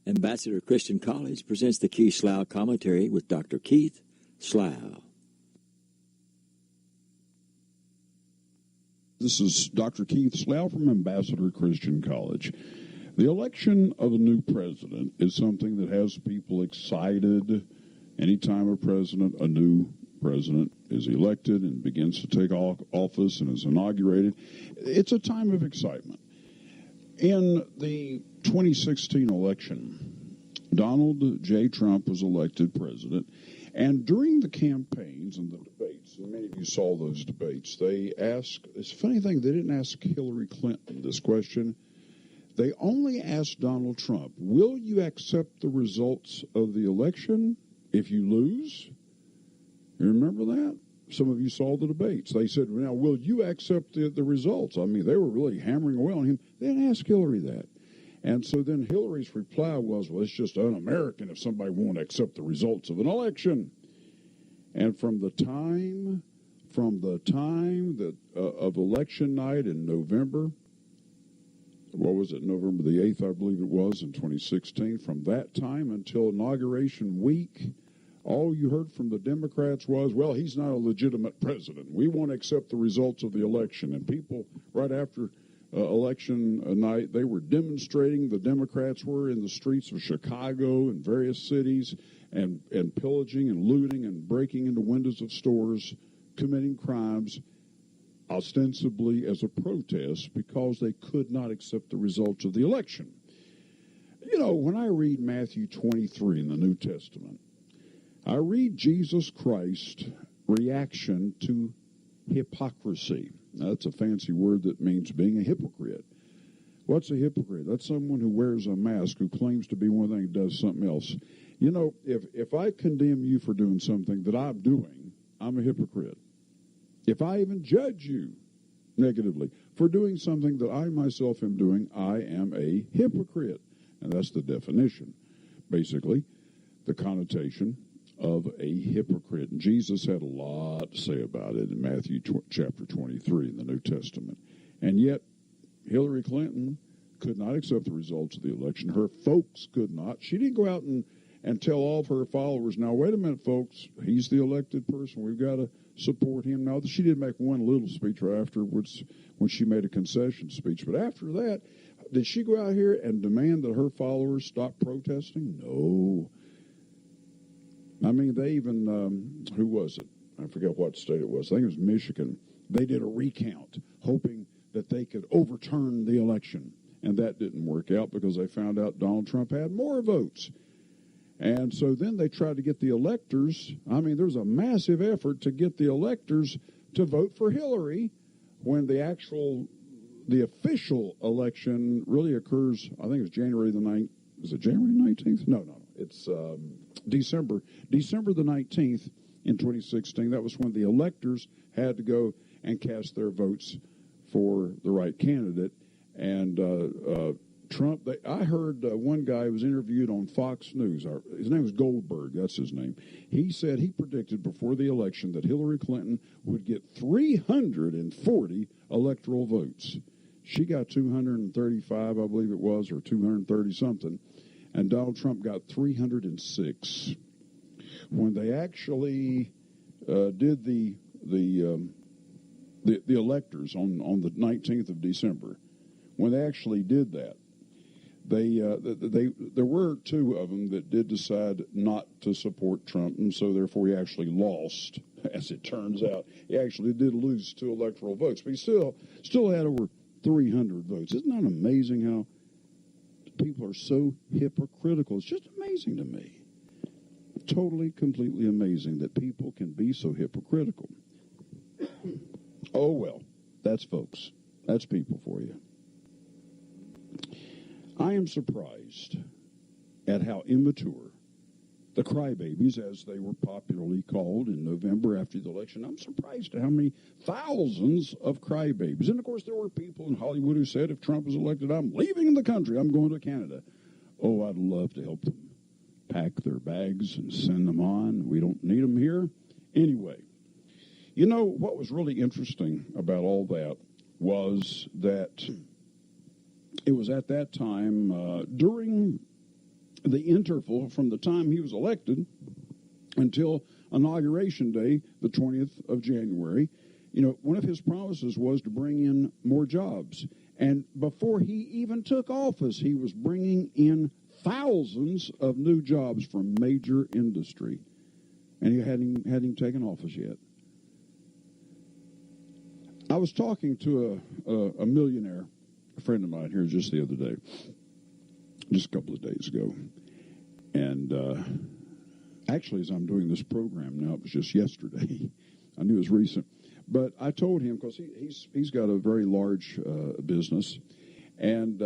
Ambassador Christian College presents the Key Slough Commentary with Dr. Keith Slough. This is Dr. Keith Slough from Ambassador Christian College. The election of a new president is something that has people excited. Anytime a new president is elected and begins to take office and is inaugurated, it's a time of excitement. In the 2016 election, Donald J. Trump was elected president, and during the campaigns and the debates, and many of you saw those debates, they asked, it's a funny thing, they didn't ask Hillary Clinton this question. They only asked Donald Trump, will you accept the results of the election if you lose? You remember that? Some of you saw the debates. They said, now, will you accept the results? I mean, they were really hammering away on him. They didn't ask Hillary that. And so then Hillary's reply was, well, it's just un-American if somebody won't accept the results of an election. And from the time that of election night in November, what was it, November the 8th, I believe it was, in 2016, from that time until inauguration week, all you heard from the Democrats was, well, he's not a legitimate president. We won't accept the results of the election. And people, right after election night, they were demonstrating. The Democrats were in the streets of Chicago and various cities and pillaging and looting and breaking into windows of stores, committing crimes, ostensibly as a protest because they could not accept the results of the election. You know, when I read Matthew 23 in the New Testament, I read Jesus Christ's reaction to hypocrisy. Now, that's a fancy word that means being a hypocrite. What's a hypocrite? That's someone who wears a mask, who claims to be one thing and does something else. You know, if I condemn you for doing something that I'm doing, I'm a hypocrite. If I even judge you negatively for doing something that I myself am doing, I am a hypocrite. And that's the definition, basically, the connotation of a hypocrite. And Jesus had a lot to say about it in Matthew chapter 23 in the New Testament. And yet, Hillary Clinton could not accept the results of the election. Her folks could not. She didn't go out and tell all of her followers, now, wait a minute, folks, he's the elected person. We've got to support him. Now, she did make one little speech right afterwards when she made a concession speech. But after that, did she go out here and demand that her followers stop protesting? No. I mean, they even, who was it? I forget what state it was. I think it was Michigan. They did a recount, hoping that they could overturn the election. And that didn't work out because they found out Donald Trump had more votes. And so then they tried to get the electors. I mean, there was a massive effort to get the electors to vote for Hillary when the official election really occurs, I think it's January the 9th. Is it January 19th? No. It's December the 19th in 2016. That was when the electors had to go and cast their votes for the right candidate. And Trump, I heard one guy who was interviewed on Fox News. His name was Goldberg. That's his name. He said he predicted before the election that Hillary Clinton would get 340 electoral votes. She got 235, I believe it was, or 230-something. And Donald Trump got 306. When they actually did the electors on the 19th of December, when they actually did that, there were two of them that did decide not to support Trump, and so therefore he actually lost. As it turns out, he actually did lose 2 electoral votes, but he still had over 300 votes. Isn't that amazing how people are so hypocritical? It's just amazing to me. Totally, completely amazing that people can be so hypocritical. Oh, well, that's folks. That's people for you. I am surprised at how immature the crybabies, as they were popularly called in November after the election, I'm surprised at how many thousands of crybabies. And, of course, there were people in Hollywood who said, if Trump is elected, I'm leaving the country. I'm going to Canada. Oh, I'd love to help them pack their bags and send them on. We don't need them here. Anyway, you know, what was really interesting about all that was that it was at that time during the interval from the time he was elected until Inauguration Day, the 20th of January, one of his promises was to bring in more jobs. And before he even took office, he was bringing in thousands of new jobs from major industry. And he hadn't taken office yet. I was talking to a millionaire, a friend of mine here just the other day, just a couple of days ago. And actually, as I'm doing this program now, it was just yesterday. I knew it was recent. But I told him, because he's got a very large business, and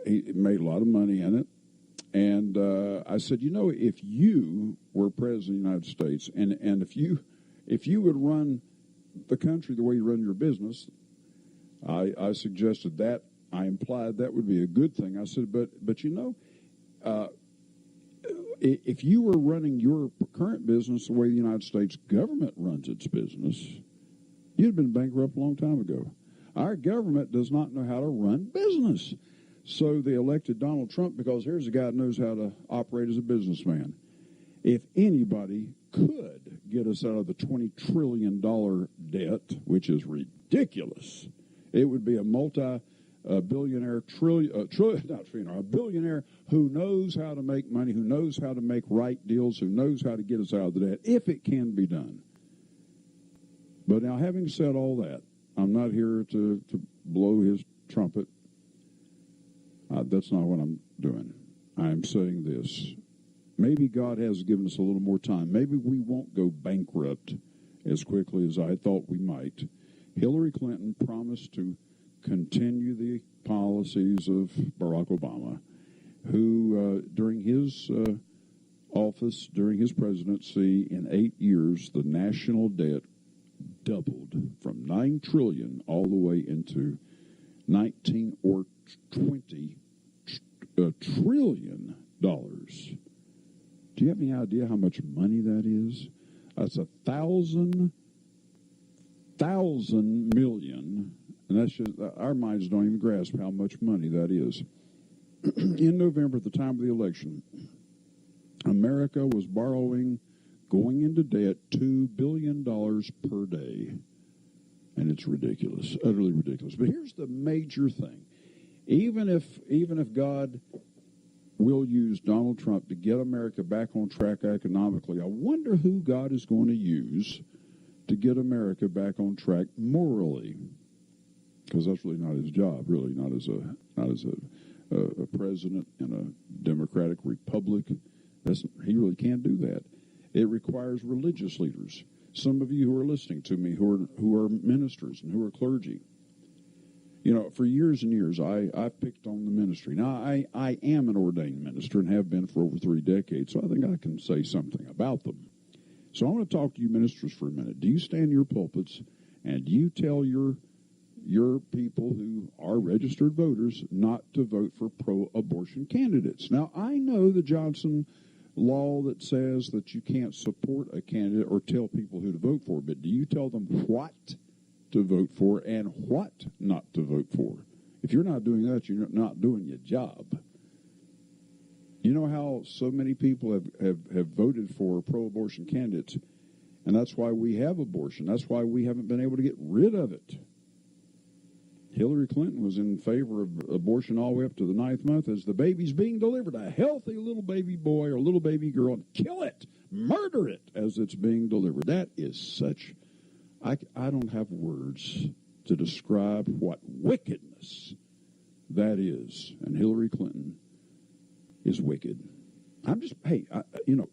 he made a lot of money in it. And I said, if you were president of the United States, and if you would run the country the way you run your business, I suggested that. I implied that would be a good thing. I said, but if you were running your current business the way the United States government runs its business, you'd have been bankrupt a long time ago. Our government does not know how to run business. So they elected Donald Trump because here's a guy that knows how to operate as a businessman. If anybody could get us out of the $20 trillion debt, which is ridiculous, it would be a billionaire a billionaire who knows how to make money, who knows how to make right deals, who knows how to get us out of the debt, if it can be done. But now, having said all that, I'm not here to blow his trumpet. That's not what I'm doing. I'm saying this. Maybe God has given us a little more time. Maybe we won't go bankrupt as quickly as I thought we might. Hillary Clinton promised to continue the policies of Barack Obama, who, during his office, during his presidency, in 8 years, the national debt doubled from $9 trillion all the way into 19 or 20 trillion dollars. Do you have any idea how much money that is? That's 1,000 million, and that's just, our minds don't even grasp how much money that is. In November, at the time of the election, America was borrowing, going into debt, $2 billion per day. And it's ridiculous, utterly ridiculous. But here's the major thing. Even if God will use Donald Trump to get America back on track economically, I wonder who God is going to use to get America back on track morally. Because that's really not his job, really, not as a president in a democratic republic. He really can't do that. It requires religious leaders. Some of you who are listening to me who are ministers and who are clergy. For years and years, I've picked on the ministry. Now, I am an ordained minister and have been for over 3 decades, so I think I can say something about them. So I want to talk to you ministers for a minute. Do you stand in your pulpits and do you tell your people who are registered voters not to vote for pro-abortion candidates? Now, I know the Johnson law that says that you can't support a candidate or tell people who to vote for, but do you tell them what to vote for and what not to vote for? If you're not doing that, you're not doing your job. You know how so many people have voted for pro-abortion candidates, and that's why we have abortion. That's why we haven't been able to get rid of it. Hillary Clinton was in favor of abortion all the way up to the 9th month as the baby's being delivered. A healthy little baby boy or little baby girl, kill it, murder it as it's being delivered. That is such, I don't have words to describe what wickedness that is. And Hillary Clinton is wicked. I'm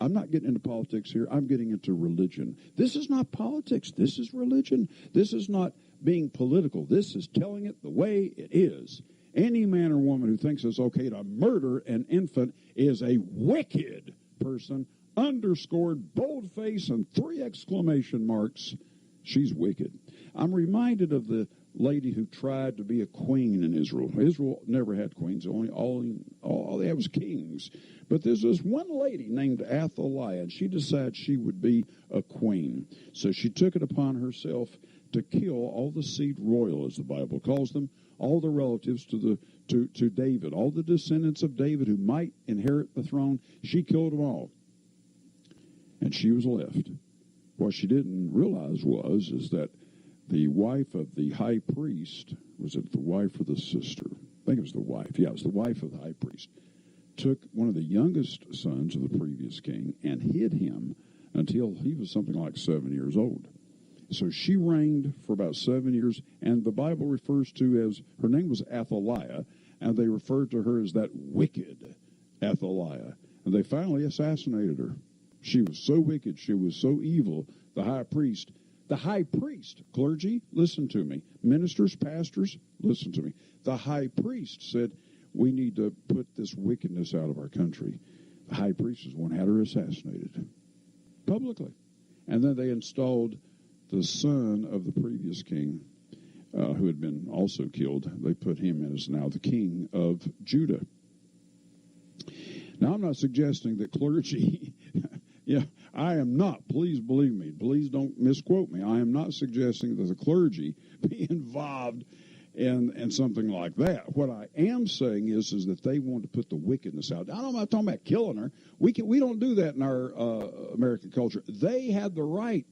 not getting into politics here. I'm getting into religion. This is not politics. This is religion. This is not being political. This is telling it the way it is. Any man or woman who thinks it's okay to murder an infant is a wicked person, underscored, boldface, and 3 exclamation marks. She's wicked. I'm reminded of the lady who tried to be a queen in Israel. Israel never had queens. All they had was kings. But there's this one lady named Athaliah, and she decided she would be a queen. So she took it upon herself to kill all the seed royal, as the Bible calls them, all the relatives to to David. All the descendants of David who might inherit the throne, she killed them all. And she was left. What she didn't realize is that the wife of the high priest, was it the wife or the sister? I think it was the wife. Yeah, it was the wife of the high priest. Took one of the youngest sons of the previous king and hid him until he was something like 7 years old. So she reigned for about 7 years, and the Bible refers to as, her name was Athaliah, and they referred to her as that wicked Athaliah. And they finally assassinated her. She was so wicked, she was so evil, the high priest, clergy, listen to me, ministers, pastors, listen to me. The high priest said, we need to put this wickedness out of our country. The high priest is the one who had her assassinated publicly. And then they installed the son of the previous king, who had been also killed. They put him in as now the king of Judah. Now, I'm not suggesting that clergy, I am not, please believe me, please don't misquote me. I am not suggesting that the clergy be involved in something like that. What I am saying is that they want to put the wickedness out. I'm not talking about killing her. We don't do that in our American culture. They had the right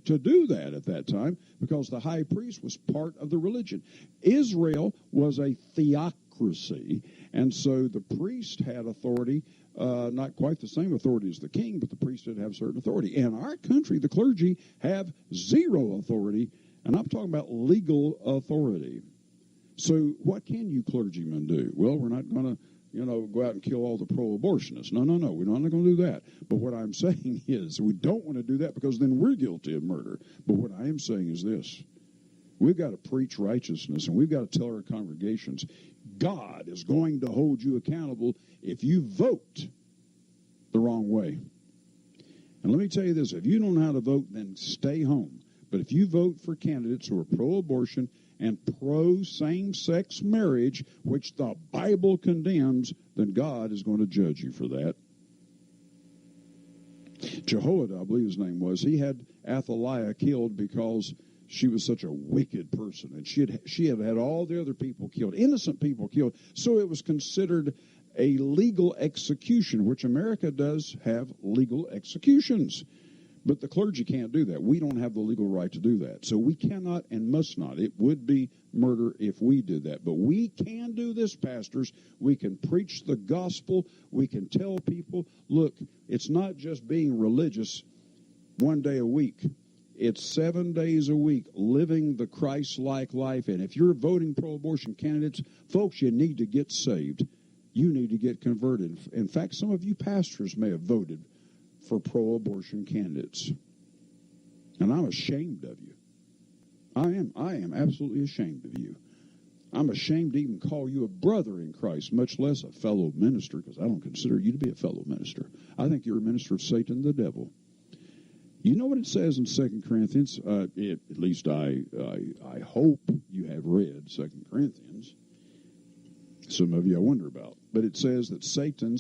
to do that at that time because the high priest was part of the religion. Israel was a theocracy, and so the priest had authority, not quite the same authority as the king, but the priest did have certain authority. In our country, the clergy have zero authority, and I'm talking about legal authority. So what can you clergymen do? Well, we're not going to go out and kill all the pro-abortionists. No, we're not going to do that. But what I'm saying is we don't want to do that because then we're guilty of murder. But what I am saying is this. We've got to preach righteousness, and we've got to tell our congregations, God is going to hold you accountable if you vote the wrong way. And let me tell you this, if you don't know how to vote, then stay home. But if you vote for candidates who are pro-abortion and pro-same-sex marriage, which the Bible condemns, then God is going to judge you for that. Jehoiada, I believe his name was, he had Athaliah killed because she was such a wicked person, and she had had all the other people killed, innocent people killed. So it was considered a legal execution, which America does have legal executions. But the clergy can't do that. We don't have the legal right to do that. So we cannot and must not. It would be murder if we did that. But we can do this, pastors. We can preach the gospel. We can tell people, look, it's not just being religious one day a week. It's 7 days a week living the Christ-like life. And if you're voting pro-abortion candidates, folks, you need to get saved. You need to get converted. In fact, some of you pastors may have voted for pro-abortion candidates. And I'm ashamed of you. I am absolutely ashamed of you. I'm ashamed to even call you a brother in Christ, much less a fellow minister, because I don't consider you to be a fellow minister. I think you're a minister of Satan the devil. You know what it says in 2 Corinthians? At least I hope you have read 2 Corinthians. Some of you I wonder about. But it says that Satan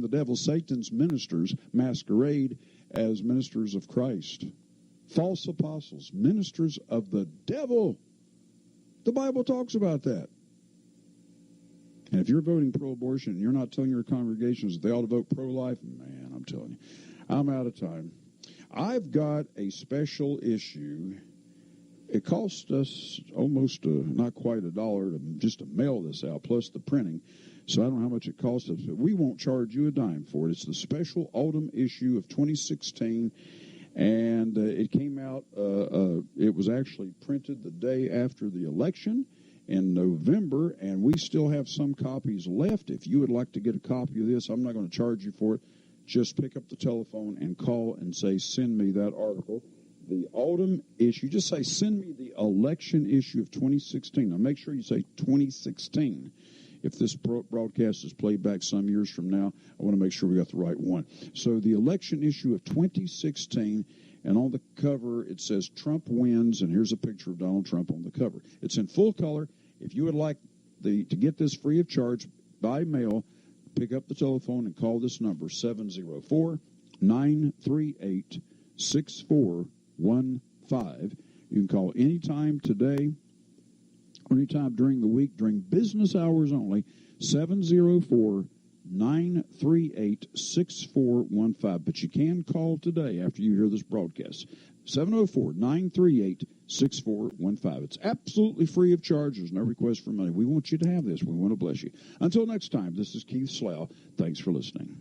the devil, Satan's ministers masquerade as ministers of Christ. False apostles, ministers of the devil. The Bible talks about that. And if you're voting pro-abortion and you're not telling your congregations that they ought to vote pro-life, man, I'm telling you, I'm out of time. I've got a special issue. It cost us almost not quite $1 just to mail this out, plus the printing. So I don't know how much it cost us, but we won't charge you a dime for it. It's the special autumn issue of 2016, and it came out, it was actually printed the day after the election in November, and we still have some copies left. If you would like to get a copy of this, I'm not going to charge you for it. Just pick up the telephone and call and say, send me that article. The autumn issue, just say, send me the election issue of 2016. Now, make sure you say 2016. If this broadcast is played back some years from now, I want to make sure we got the right one. So the election issue of 2016, and on the cover it says Trump wins, and here's a picture of Donald Trump on the cover. It's in full color. If you would like to get this free of charge by mail, pick up the telephone and call this number, 704-938-6415. You can call anytime today or anytime during the week, during business hours only, 704-938-6415. But you can call today after you hear this broadcast. 704-938-6415. It's absolutely free of charge. There's no request for money. We want you to have this. We want to bless you. Until next time, this is Keith Slough. Thanks for listening.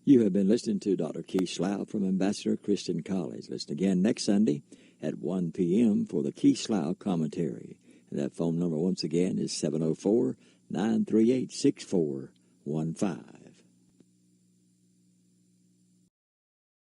You have been listening to Dr. Keith Slough from Ambassador Christian College. Listen again next Sunday at 1 p.m. for the Keith Slough Commentary. And that phone number once again is 704-938-6415.